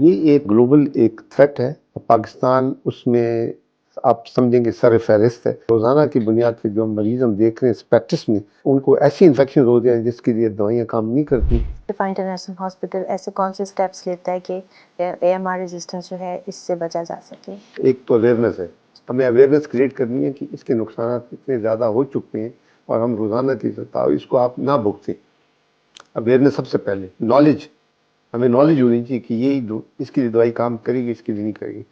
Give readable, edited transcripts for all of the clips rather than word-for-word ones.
یہ ایک گلوبل ایک تھریٹ ہے، پاکستان اس میں آپ سمجھیں گے سر فہرست ہے۔ روزانہ کی بنیاد پہ جو مریض ہم دیکھ رہے ہیں اس پریکٹس میں، ان کو ایسی انفیکشن ہو جائیں جس کے لیے دوائیاں کام نہیں کرتی۔ شفا انٹرنیشنل ہاسپٹل ایسے کون سے اسٹیپس لیتا ہے کہ اے ایم آر ریزسٹنس جو ہے اس سے بچا جا سکے؟ ایک تو اویئرنیس ہے، ہمیں اویئرنیس کریٹ کرنی ہے کہ اس کے نقصانات اتنے زیادہ ہو چکے ہیں اور ہم روزانہ کی اس کو آپ نہ بھگتیں۔ اویئرنیس سب سے پہلے، نالج، ہمیں نالج ہونی چاہیے کہ یہی اس کی دوائی کام کرے گی، اس کے لیے نہیں کرے گی۔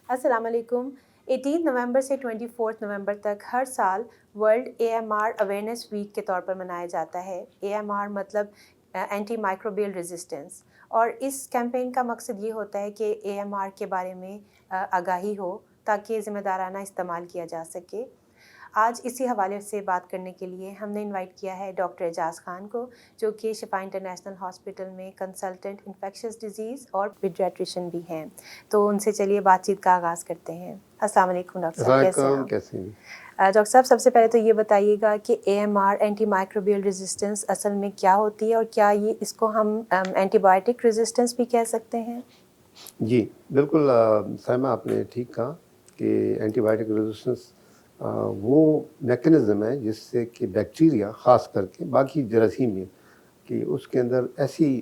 السلام علیکم۔ 18 نومبر سے 24 نومبر تک ہر سال world A M R awareness week کے طور پر منایا جاتا ہے۔ اے ایم آر مطلب اینٹی مائکروبیل ریزسٹنس، اور اس کیمپین کا مقصد یہ ہوتا ہے کہ اے ایم آر کے بارے میں آگاہی ہو تاکہ ذمہ دارانہ استعمال کیا جا سکے۔ آج اسی حوالے سے بات کرنے کے لیے ہم نے انوائٹ کیا ہے ڈاکٹر اعجاز خان کو، جو کہ شفا انٹرنیشنل ہاسپٹل میں کنسلٹنٹ انفیکشس ڈیزیز اور پیڈیاٹریشین بھی ہیں۔ تو ان سے چلیے بات چیت کا آغاز کرتے ہیں۔ السلام علیکم ڈاکٹر صاحب، کیسے ہیں؟ ڈاکٹر صاحب سب سے پہلے تو یہ بتائیے گا کہ A M R antimicrobial resistance اصل میں کیا ہوتی ہے، اور کیا اس کو ہم اینٹی بایوٹک ریزسٹنس بھی کہہ سکتے ہیں؟ جی بالکل سائمہ، آپ نے ٹھیک کہا کہ اینٹی بایوٹک ریزسٹنس وہ میکنزم ہے جس سے کہ بیکٹیریا، خاص کر کے باقی جراثیم میں، کہ اس کے اندر ایسی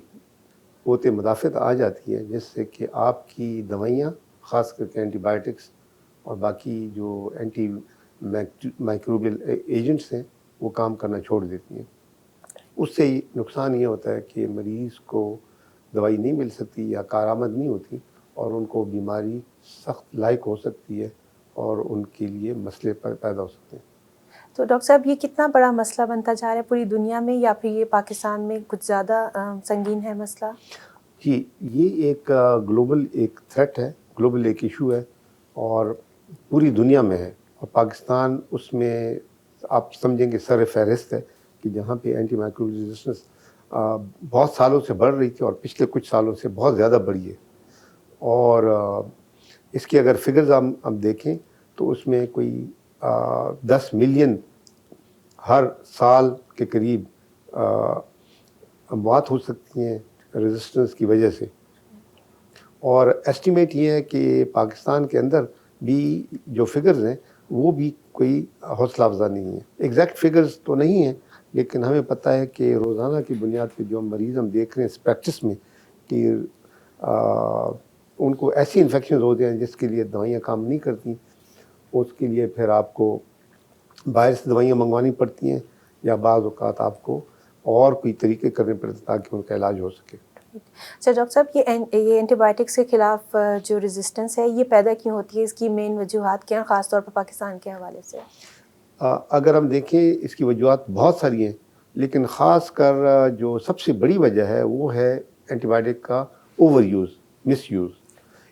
قوت مدافعت آ جاتی ہے جس سے کہ آپ کی دوائیاں، خاص کر کے اینٹی بایوٹکس اور باقی جو اینٹی مائکروبیل ایجنٹس ہیں، وہ کام کرنا چھوڑ دیتی ہیں۔ اس سے نقصان یہ ہوتا ہے کہ مریض کو دوائی نہیں مل سکتی یا کارآمد نہیں ہوتی، اور ان کو بیماری سخت لاحق ہو سکتی ہے اور ان کے لیے مسئلے پیدا ہو سکتے ہیں۔ تو ڈاکٹر صاحب یہ کتنا بڑا مسئلہ بنتا جا رہا ہے پوری دنیا میں، یا پھر یہ پاکستان میں کچھ زیادہ سنگین ہے مسئلہ؟ جی، یہ ایک گلوبل ایک تھریٹ ہے، گلوبل ایک ایشو ہے، اور پوری دنیا میں ہے، اور پاکستان اس میں آپ سمجھیں گے سر فہرست ہے کہ جہاں پہ اینٹی مائکروبیل ریزسٹنس بہت سالوں سے بڑھ رہی تھی اور پچھلے کچھ سالوں سے بہت زیادہ بڑھی ہے۔ اور اس کی اگر فگرز ہم دیکھیں تو اس میں کوئی 10 ملین ہر سال کے قریب اموات ہو سکتی ہیں ریزسٹنس کی وجہ سے۔ اور ایسٹیمیٹ یہ ہے کہ پاکستان کے اندر بھی جو فگرز ہیں وہ بھی کوئی حوصلہ افزا نہیں ہے۔ ایگزیکٹ فگرز تو نہیں ہیں، لیکن ہمیں پتہ ہے کہ روزانہ کی بنیاد پہ جو مریض ہم دیکھ رہے ہیں اس پریکٹس میں، کہ ان کو ایسی انفیکشن ہو جائیں جس کے لیے دوائیاں کام نہیں کرتی، اس کے لیے پھر آپ کو باہر سے دوائیاں منگوانی پڑتی ہیں، یا بعض اوقات آپ کو اور کوئی طریقے کرنے پڑتے تاکہ ان کا علاج ہو سکے۔ اچھا ڈاکٹر صاحب، یہ اینٹی بایوٹکس کے خلاف جو ریزسٹنس ہے یہ پیدا کیوں ہوتی ہے؟ اس کی مین وجوہات کیا ہیں، خاص طور پر پاکستان کے حوالے سے؟ اگر ہم دیکھیں اس کی وجوہات بہت ساری ہیں، لیکن خاص کر جو سب سے بڑی وجہ ہے وہ ہے اینٹی بایوٹک کا اوور یوز، مس یوز۔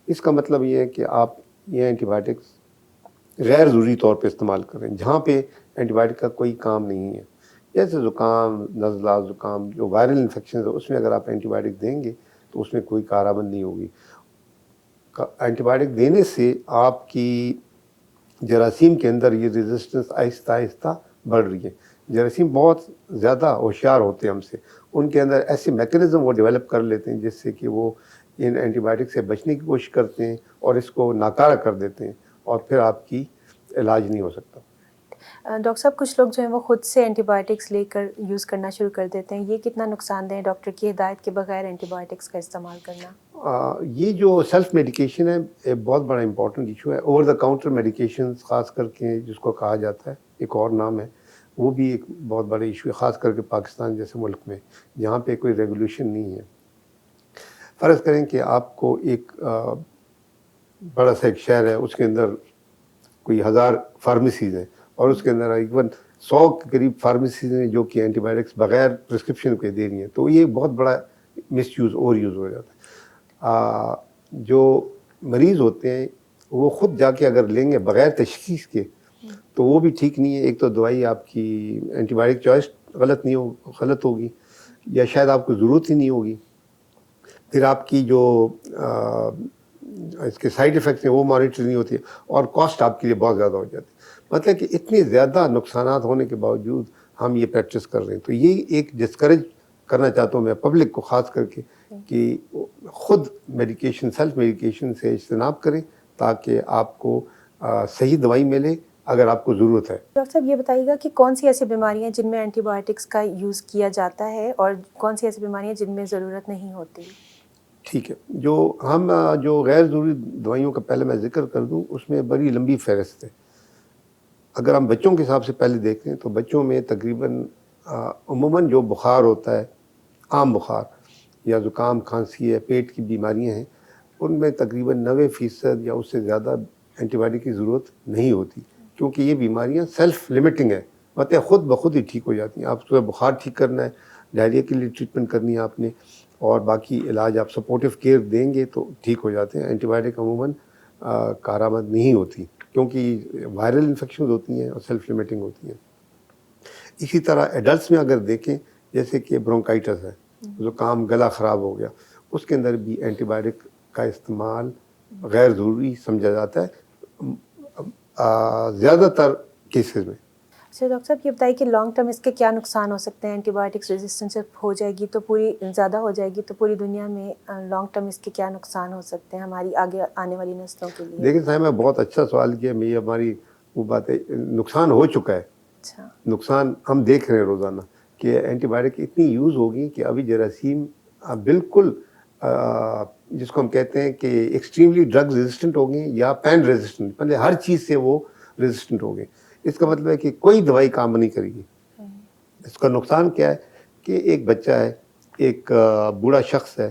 اس کا مطلب یہ ہے کہ آپ یہ اینٹی بایوٹکس غیر ضروری طور پہ استعمال کریں، جہاں پہ اینٹی بایوٹک کا کوئی کام نہیں ہے، جیسے زکام، نزلہ، زکام، جو وائرل انفیکشنز ہے اس میں اگر آپ اینٹی بایوٹک دیں گے تو اس میں کوئی کارآمد نہیں ہوگی۔ اینٹی بایوٹک دینے سے آپ کی جراثیم کے اندر یہ ریزسٹنس آہستہ آہستہ بڑھ رہی ہے۔ جراثیم بہت زیادہ ہوشیار ہوتے ہیں ہم سے، ان کے اندر ایسے میکنزم وہ ڈیولپ کر لیتے ہیں جس سے کہ وہ ان اینٹی بایوٹک سے بچنے کی کوشش کرتے ہیں اور اس کو ناکارہ کر دیتے ہیں، اور پھر آپ کی علاج نہیں ہو سکتا۔ ڈاکٹر صاحب کچھ لوگ جو ہیں وہ خود سے اینٹی بایوٹکس لے کر یوز کرنا شروع کر دیتے ہیں، یہ کتنا نقصان دہ ہے ڈاکٹر کی ہدایت کے بغیر اینٹی بایوٹکس کا استعمال کرنا؟ یہ جو سیلف میڈیکیشن ہے ایک بہت بڑا امپورٹنٹ ایشو ہے۔ اوور دا کاؤنٹر میڈیکیشنز خاص کر کے جس کو کہا جاتا ہے، ایک اور نام ہے، وہ بھی ایک بہت بڑا ایشو ہے، خاص کر کے پاکستان جیسے ملک میں جہاں پہ کوئی ریگولیشن نہیں ہے۔ فرض کریں کہ آپ کو ایک بڑا سا ایک شہر ہے، اس کے اندر کوئی 1000 فارمیسیز ہیں، اور اس کے اندر ایون 100 کے قریب فارمیسیز ہیں جو کہ اینٹی بایوٹکس بغیر پرسکرپشن کے دے رہی ہیں، تو یہ بہت بڑا مس یوز، اوور یوز ہو جاتا ہے۔ جو مریض ہوتے ہیں وہ خود جا کے اگر لیں گے بغیر تشخیص کے تو وہ بھی ٹھیک نہیں ہے۔ ایک تو دوائی آپ کی اینٹی بایوٹک چوائس غلط ہوگی، یا شاید آپ کو ضرورت ہی نہیں ہوگی، پھر آپ کی جو اس کے سائیڈ ایفیکٹس ہیں وہ مانیٹر نہیں ہوتی ہے، اور کاسٹ آپ کے لیے بہت زیادہ ہو جاتی ہے۔ مطلب کہ اتنے زیادہ نقصانات ہونے کے باوجود ہم یہ پریکٹس کر رہے ہیں. تو یہ ایک ڈسکریج کرنا چاہتا ہوں میں پبلک کو خاص کر کے کہ خود میڈیکیشن سیلف میڈیکیشن سے اجتناب کریں تاکہ آپ کو صحیح دوائی ملے اگر آپ کو ضرورت ہے. ڈاکٹر صاحب یہ بتائیے گا کہ کون سی ایسی بیماریاں جن میں اینٹی بایوٹکس کا یوز کیا جاتا ہے اور کون سی ایسی بیماریاں جن میں ضرورت نہیں ہوتی؟ ٹھیک ہے. جو غیر ضروری دوائیوں کا پہلے میں ذکر کر دوں اس میں بڑی لمبی فہرست ہے. اگر ہم بچوں کے حساب سے پہلے دیکھیں تو بچوں میں تقریباً عموماً جو بخار ہوتا ہے عام بخار یا زکام کھانسی ہے پیٹ کی بیماریاں ہیں ان میں تقریباً 90% یا اس سے زیادہ اینٹی بایوٹک کی ضرورت نہیں ہوتی کیونکہ یہ بیماریاں سیلف لمیٹنگ ہیں مطلب خود بخود ہی ٹھیک ہو جاتی ہیں. آپ کو بخار ٹھیک کرنا ہے ڈائریا کے لیے ٹریٹمنٹ کرنی ہے آپ نے اور باقی علاج آپ سپورٹیو کیئر دیں گے تو ٹھیک ہو جاتے ہیں. اینٹی بایوٹک عموماً کارآمد نہیں ہوتی کیونکہ وائرل انفیکشنز ہوتی ہیں اور سیلف لمیٹنگ ہوتی ہیں. اسی طرح ایڈلٹس میں اگر دیکھیں جیسے کہ برونکائٹس ہے زکام گلا خراب ہو گیا اس کے اندر بھی اینٹی بایوٹک کا استعمال غیر ضروری سمجھا جاتا ہے زیادہ تر کیسز میں. اچھا ڈاکٹر صاحب یہ بتائیے کہ لانگ ٹرم اس کے کیا نقصان ہو سکتے ہیں؟ اینٹی بایوٹکس ریزسٹنس جب ہو جائے گی تو زیادہ ہو جائے گی تو پوری دنیا میں لانگ ٹرم اس کے کیا نقصان ہو سکتے ہیں ہماری آگے آنے والی نسلوں کے لیے؟ دیکھیں صاحب میں بہت اچھا سوال کیا. یہ ہماری وہ بات ہے نقصان ہو چکا ہے. اچھا نقصان ہم دیکھ رہے ہیں روزانہ کہ اینٹی بایوٹک اتنی یوز ہوگی کہ ابھی جراثیم بالکل جس کو ہم کہتے ہیں کہ ایکسٹریملی ڈرگ ریزسٹنٹ ہو گئے یا پین ریزسٹنٹ مطلب ہر چیز سے وہ ریزسٹنٹ ہو گئے. اس کا مطلب ہے کہ کوئی دوائی کام نہیں کرے گی. اس کا نقصان کیا ہے کہ ایک بچہ ہے ایک بوڑھا شخص ہے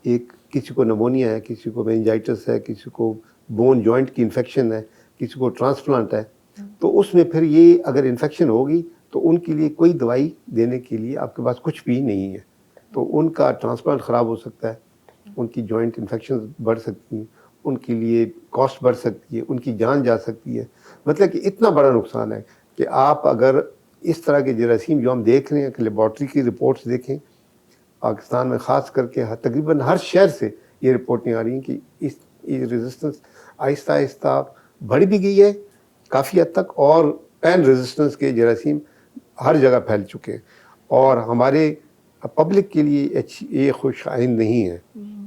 ایک کسی کو نمونیا ہے کسی کو مینجائٹس ہے کسی کو بون جوائنٹ کی انفیکشن ہے کسی کو ٹرانسپلانٹ ہے تو اس میں پھر یہ اگر انفیکشن ہوگی تو ان کے لیے کوئی دوائی دینے کے لیے آپ کے پاس کچھ بھی نہیں ہے. تو ان کا ٹرانسپلانٹ خراب ہو سکتا ہے ان کی جوائنٹ انفیکشن بڑھ سکتی ہیں ان کے لیے کاسٹ بڑھ سکتی ہے ان کی جان جا سکتی ہے. مطلب کہ اتنا بڑا نقصان ہے کہ آپ اگر اس طرح کے جراثیم جو ہم دیکھ رہے ہیں کہ لیبارٹری کی رپورٹس دیکھیں پاکستان میں خاص کر کے تقریباً ہر شہر سے یہ رپورٹیں آ رہی ہیں کہ اس ریزسٹنس آہستہ آہستہ بڑھ بھی گئی ہے کافی حد تک اور پین ریزسٹنس کے جراثیم ہر جگہ پھیل چکے ہیں اور ہمارے پبلک کے لیے یہ خوش آئند نہیں ہے.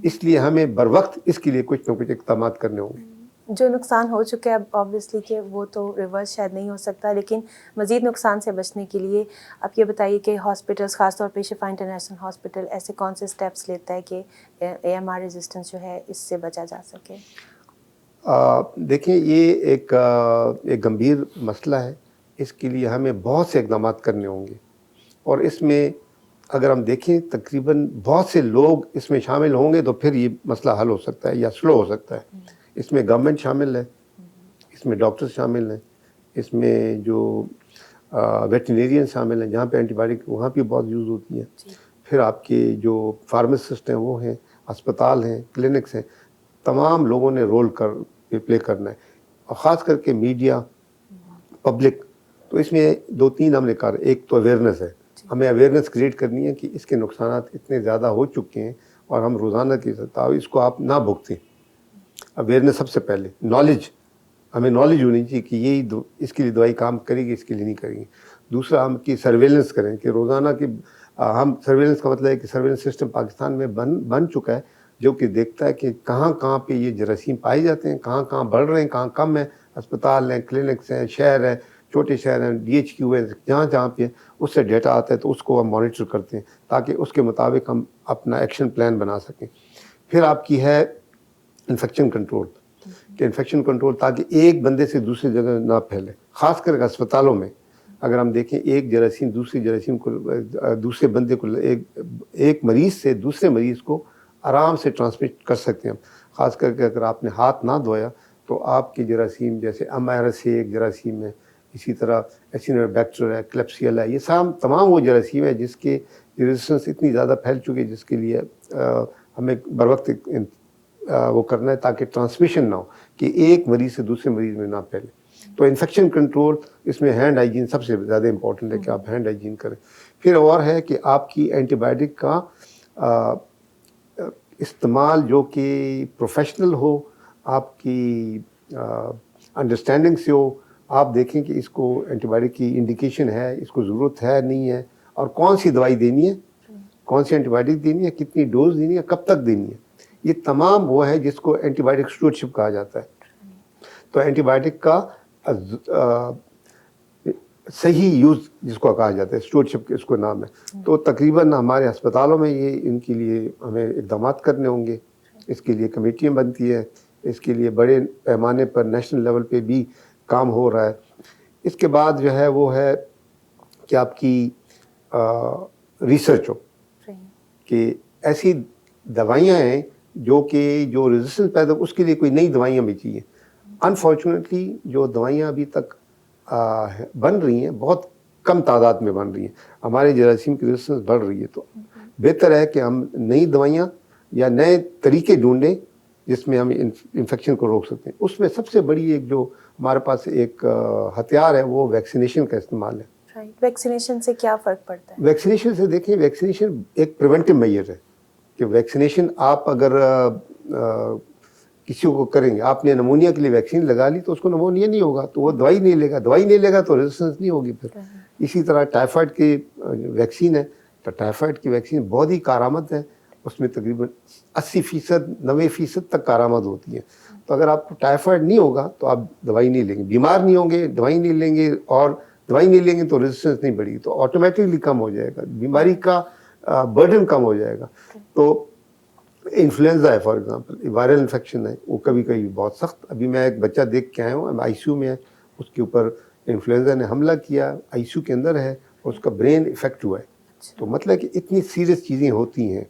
اس لیے ہمیں بر وقت اس کے لیے کچھ نہ کچھ اقدامات کرنے ہوں گے. جو نقصان ہو چکے اب آبویسلی کہ وہ تو ریورس شاید نہیں ہو سکتا لیکن مزید نقصان سے بچنے کے لیے آپ یہ بتائیے کہ ہاسپٹلس خاص طور پہ شفا انٹرنیشنل ہاسپٹل ایسے کون سے اسٹیپس لیتا ہے کہ اے ایم آر ریزسٹنس جو ہے اس سے بچا جا سکے؟ دیکھیں یہ ایک گمبھیر مسئلہ ہے. اس کے لیے ہمیں بہت سے اقدامات کرنے ہوں گے اور اس میں اگر ہم دیکھیں تقریباً بہت سے لوگ اس میں شامل ہوں گے تو پھر یہ مسئلہ حل ہو سکتا ہے یا سلو ہو سکتا ہے. اس میں گورنمنٹ شامل ہے اس میں ڈاکٹر شامل ہیں اس میں جو ویٹرینیرین شامل ہیں جہاں پہ اینٹی بایوٹک وہاں پہ بہت یوز ہوتی ہیں. پھر آپ کے جو فارماسسٹ ہیں وہ ہیں اسپتال ہیں کلینکس ہیں تمام لوگوں نے رول پلے کرنا ہے اور خاص کر کے میڈیا پبلک. تو اس میں 2-3 ہم نے کہا ایک تو اویئرنیس ہے ہمیں اویئرنیس کریٹ کرنی ہے کہ اس کے نقصانات اتنے زیادہ ہو چکے ہیں اور ہم روزانہ کی اس کو آپ نہ بھگتیں. اویئرنیس سب سے پہلے نالج ہمیں نالج ہونی چاہیے کہ یہی اس کے لیے دوائی کام کرے گی اس کے لیے نہیں کریں گی. دوسرا ہم کی سرویلنس کریں کہ روزانہ کی ہم سرویلنس کا مطلب ہے کہ سرویلنس سسٹم پاکستان میں بن چکا ہے جو کہ دیکھتا ہے کہ کہاں کہاں پہ یہ جراثیم پائے جاتے ہیں کہاں کہاں بڑھ رہے ہیں کہاں کم ہیں. اسپتال ہیں کلینکس ہیں شہر ہیں چھوٹے شہر ہیں DHQ ہے جہاں جہاں پہ اس سے ڈیٹا آتا ہے تو اس کو ہم مانیٹر کرتے ہیں تاکہ اس کے مطابق ہم اپنا ایکشن پلان بنا سکیں. پھر آپ کی ہے انفیکشن کنٹرول کہ انفیکشن کنٹرول تاکہ ایک بندے سے دوسری جگہ نہ پھیلے. خاص کر اسپتالوں میں اگر ہم دیکھیں ایک جراثیم دوسری جراثیم کو دوسرے بندے کو ایک مریض سے دوسرے مریض کو آرام سے ٹرانسمٹ کر سکتے ہیں. خاص کر کے اگر آپ نے ہاتھ نہ دھویا تو آپ کی جراثیم جیسے MRSA ایک جراثیم ہے اسی طرح ایسینوبیکٹر ہے کلیپسیل ہے یہ تمام وہ جراثیم ہے جس کے ریزسٹنس اتنی زیادہ پھیل چکی ہے جس کے لیے ہمیں بر وقت وہ کرنا ہے تاکہ ٹرانسمیشن نہ ہو کہ ایک مریض سے دوسرے مریض میں نہ پھیلے. تو انفیکشن کنٹرول اس میں ہینڈ ہائیجین سب سے زیادہ امپورٹنٹ ہے کہ آپ ہینڈ ہائیجین کریں. پھر اور ہے کہ آپ کی اینٹی بایوٹک کا استعمال جو کہ پروفیشنل ہو آپ کی انڈرسٹینڈنگ سے ہو آپ دیکھیں کہ اس کو اینٹی بایوٹک کی انڈیکیشن ہے, اس کو ضرورت ہے نہیں ہے, اور کون سی دوائی دینی ہے, کون سی اینٹی بایوٹک دینی ہے, کتنی ڈوز دینی ہے, کب تک دینی ہے. یہ تمام وہ ہے جس کو اینٹی بایوٹک اسٹوڈشپ کہا جاتا ہے. تو اینٹی بایوٹک کا صحیح یوز جس کو کہا جاتا ہے, اسٹوڈشپ اس کو نام ہے. تو تقریباً ہمارے ہسپتالوں میں یہ ان کے لیے ہمیں اقدامات کرنے ہوں گے. اس کے لیے کمیٹیاں بنتی ہے, اس کے لیے بڑے پیمانے پر نیشنل لیول پہ بھی کام ہو رہا ہے. اس کے بعد جو ہے وہ ہے کہ آپ کی ریسرچ ہو کہ ایسی دوائیاں ہیں جو ریزسٹنس پیدا اس کے لیے کوئی نئی دوائیاں بھی چاہیے. انفارچونیٹلی جو دوائیاں ابھی تک بن رہی ہیں بہت کم تعداد میں بن رہی ہیں. ہمارے جراثیم کی ریزسٹنس بڑھ رہی ہے, تو بہتر ہے کہ ہم نئی دوائیاں یا نئے طریقے ڈھونڈیں جس میں ہم انفیکشن کو روک سکتے ہیں. اس میں سب سے بڑی ایک جو ہمارے پاس ایک ہتھیار ہے وہ ویکسینیشن کا استعمال ہے. ویکسینیشن سے کیا فرق پڑتا ہے؟ ویکسینیشن سے دیکھیں, ویکسینیشن ایک پریونٹیو میجر ہے کہ ویکسینیشن آپ اگر کسی کو کریں گے, آپ نے نمونیا کے لیے ویکسین لگا لی تو اس کو نمونیا نہیں ہوگا تو وہ دوائی نہیں لے گا, دوائی نہیں لے گا تو ریزسٹنس نہیں ہوگی پھر. اسی طرح ٹائیفائڈ کی ویکسین ہے, تو ٹائیفائڈ کی ویکسین بہت ہی کارآمد ہے, اس میں تقریباً 80% 90% تک کارآمد ہوتی ہے. تو اگر آپ کو ٹائیفائڈ نہیں ہوگا تو آپ دوائی نہیں لیں گے, بیمار نہیں ہوں گے دوائی نہیں لیں گے, اور دوائی نہیں لیں گے تو ریزسٹنس نہیں بڑھے گی, تو آٹومیٹکلی کم ہو جائے گا, بیماری کا برڈن کم ہو جائے گا. تو انفلوئنزا ہے فار ایگزامپل, وائرل انفیکشن ہے, وہ کبھی کبھی بہت سخت. ابھی میں ایک بچہ دیکھ کے آیا ہوں, آئی سی یو میں ہے, اس کے اوپر انفلوئنزا نے حملہ کیا, آئی سی یو کے اندر ہے, اور اس کا برین افیکٹ ہوا ہے. تو مطلب کہ اتنی سیریس چیزیں ہوتی ہیں.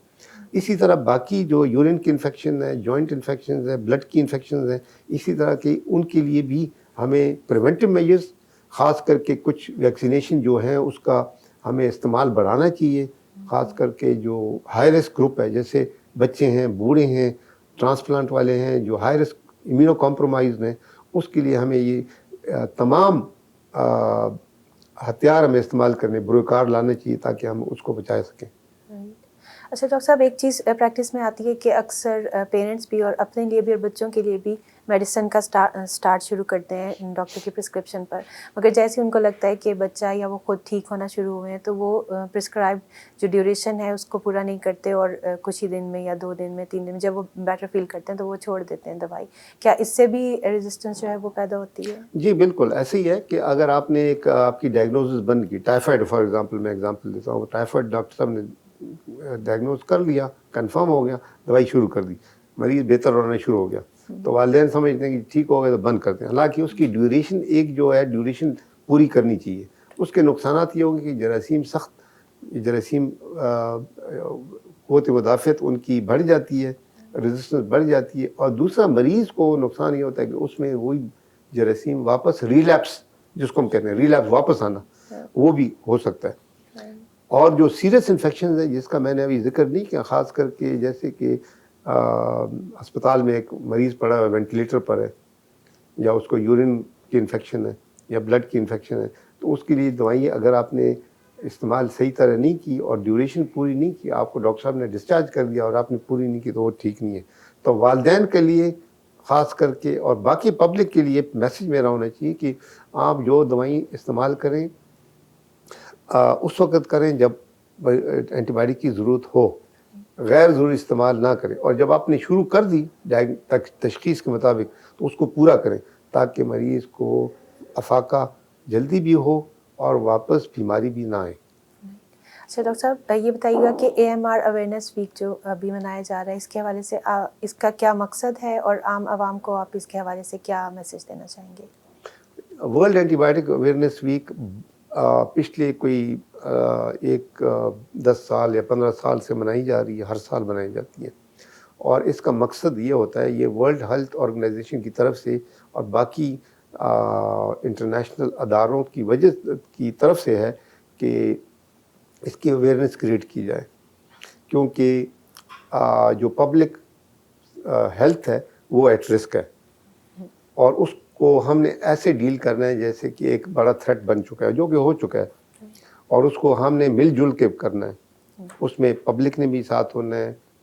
اسی طرح باقی جو یورین کی انفیکشن ہے, جوائنٹ انفیکشنز ہیں, بلڈ کی انفیکشنز ہیں, اسی طرح کے ان کے لیے بھی ہمیں پریونٹیو میجرز خاص کر کے کچھ ویکسینیشن جو ہیں اس کا ہمیں استعمال بڑھانا چاہیے. خاص کر کے جو ہائی رسک گروپ ہے, جیسے بچے ہیں, بوڑھے ہیں, ٹرانسپلانٹ والے ہیں, جو ہائی رسک امیونو کمپرومائزڈ ہیں, اس کے لیے ہمیں یہ تمام ہتھیار ہمیں استعمال کرنے, بروکار لانا چاہیے تاکہ ہم اس کو بچا سکیں. اچھا ڈاکٹر صاحب, ایک چیز پریکٹس میں آتی ہے کہ اکثر پیرنٹس بھی اور اپنے لیے بھی اور بچوں کے لیے بھی میڈیسن کا سٹارٹ شروع کرتے ہیں ڈاکٹر کی پرسکرپشن پر, مگر جیسے ان کو لگتا ہے کہ بچہ یا وہ خود ٹھیک ہونا شروع ہوئے ہیں تو وہ پرسکرائب جو ڈیوریشن ہے اس کو پورا نہیں کرتے, اور کچھ ہی دن میں یا 2 دن میں 3 دن میں جب وہ بیٹر فیل کرتے ہیں تو وہ چھوڑ دیتے ہیں دوائی. کیا اس سے بھی ریزسٹنس جو ہے وہ پیدا ہوتی ہے؟ جی بالکل ایسے ہی ہے کہ اگر آپ نے ایک آپ کی ڈائگنوسس بن گئی, ٹائیفائڈ فار ایگزامپل, میں ایگزامپل دیتا ہوں, ٹائیفائڈ ڈاکٹر صاحب نے ڈائگنوز کر لیا, کنفرم ہو گیا, دوائی شروع کر دی, مریض بہتر ہونا شروع ہو گیا, تو والدین سمجھتے ہیں کہ ٹھیک ہو گیا تو بند کرتے ہیں. حالانکہ اس کی ڈیوریشن ایک جو ہے ڈیوریشن پوری کرنی چاہیے. اس کے نقصانات یہ ہوں گے کہ جراثیم قوت مدافعت ان کی بڑھ جاتی ہے, ریزسٹنس بڑھ جاتی ہے, اور دوسرا مریض کو نقصان یہ ہوتا ہے کہ اس میں وہی جراثیم واپس ریلیپس, جس کو ہم کہتے ہیں ریلیپس, واپس آنا, وہ بھی ہو سکتا ہے. اور جو سیریس انفیکشنز ہیں جس کا میں نے ابھی ذکر نہیں کیا, خاص کر کے جیسے کہ ہسپتال میں ایک مریض پڑا ہے وینٹیلیٹر پر ہے, یا اس کو یورین کی انفیکشن ہے یا بلڈ کی انفیکشن ہے, تو اس کے لیے دوائیں اگر آپ نے استعمال صحیح طرح نہیں کی اور ڈیوریشن پوری نہیں کی, آپ کو ڈاکٹر صاحب نے ڈسچارج کر دیا اور آپ نے پوری نہیں کی, تو وہ ٹھیک نہیں ہے. تو والدین کے لیے خاص کر کے اور باقی پبلک کے لیے میسج میرا ہونا چاہیے کہ آپ جو دوائیں استعمال کریں اس وقت کریں جب اینٹی بایوٹک کی ضرورت ہو, غیر ضروری استعمال نہ کریں. اور جب آپ نے شروع کر دی تشخیص کے مطابق تو اس کو پورا کریں تاکہ مریض کو افاقہ جلدی بھی ہو اور واپس بیماری بھی نہ آئے. اچھا ڈاکٹر صاحب, یہ بتائیے گا کہ AMR اویئرنیس ویک جو ابھی منایا جا رہا ہے, اس کے حوالے سے اس کا کیا مقصد ہے, اور عام عوام کو آپ اس کے حوالے سے کیا میسج دینا چاہیں گے؟ World antibiotic awareness week پچھلے کوئی 10 سال یا 15 سال سے منائی جا رہی ہے, ہر سال منائی جاتی ہے. اور اس کا مقصد یہ ہوتا ہے, یہ ورلڈ ہیلتھ آرگنائزیشن کی طرف سے اور باقی انٹرنیشنل اداروں کی وجہ کی طرف سے ہے کہ اس کی اویئرنیس کریٹ کی جائے, کیونکہ جو پبلک ہیلتھ ہے وہ ایٹ رسک ہے, اور اس کو ہم نے ایسے ڈیل کرنا ہے جیسے کہ ایک بڑا تھریٹ بن چکا ہے, جو کہ ہو چکا ہے, اور اس کو ہم نے مل جل کے کرنا ہے. اس میں پبلک نے بھی ساتھ ہونا ہے,